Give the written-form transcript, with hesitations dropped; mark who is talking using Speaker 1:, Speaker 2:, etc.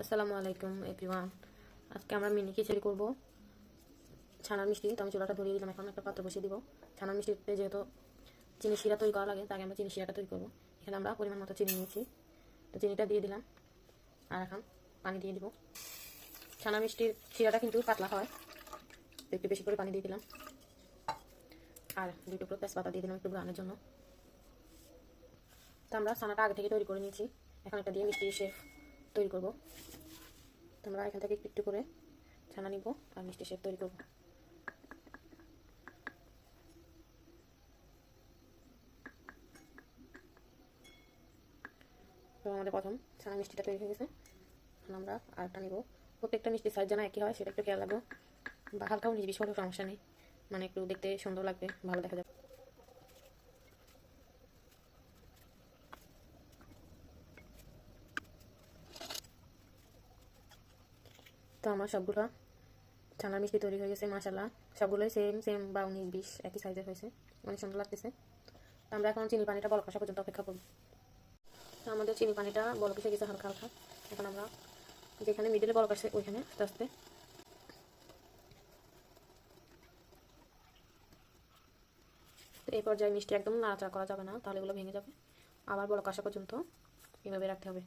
Speaker 1: আসসালামু আলাইকুম এভরিওয়ান। আজকে আমরা মিনি খিচুড়ি করব ছানার মিষ্টি। তো আমি চুলাটা ধরিয়ে দিলাম, এখন একটা পাত্র বসিয়ে দিব। ছানার মিষ্টিতে যেহেতু চিনি শিরা তৈরি করা লাগে, তাই আমরা চিনি শিরাটা তৈরি করবো। এখানে আমরা পরিমাণ মতো চিনি নিয়েছি, তো চিনিটা দিয়ে দিলাম। আর এখন পানি দিয়ে দিব। ছানা মিষ্টির শিরাটা কিন্তু পাতলা হয়, একটু বেশি করে পানি দিয়ে দিলাম। আর 2 টুকরো তেজপাতা দিয়ে দিলাম একটু ব্রাউনের জন্য। তো আমরা ছানাটা আগে থেকে তৈরি করে নিয়েছি, এখন এটা দিয়ে মিষ্টি শেফ তৈরি করব। তোমরা এখান থেকে একটু করে ছানা নিব আর মিষ্টি শেপ তৈরি করব। তো আমাদের প্রথম ছানা মিষ্টিটা তৈরি হয়ে গেছে। এখন আমরা আরেকটা নিব। প্রত্যেকটা মিষ্টির সাইজ যেন একই হয় সেটা একটু খেয়াল রাখবো, বা হালকা 19-20 হলেও সমস্যা নেই, মানে একটু দেখতে সুন্দর লাগবে, ভালো দেখা যাবে। তো আমার সবগুলো ছানার মিষ্টি তৈরি হয়ে গেছে মাশাআল্লাহ। সবগুলোই সেম বা 19-20 একই সাইজের হয়েছে, অনেক সুন্দর লাগতেছে। তো আমরা এখন চিনি পানিটা বলক আসা পর্যন্ত অপেক্ষা করব। তো আমাদের চিনি পানিটা বলক এসে গেছে হালকা হালকা। এখন আমরা যেখানে মিডিলে বলক আসে ওইখানে আস্তে আস্তে এই পর্যায়ে মিষ্টি একদম নাড়াচাড়া করা যাবে না, তাহলে এগুলো ভেঙে যাবে। আবার বলক আসা পর্যন্ত এভাবে রাখতে হবে।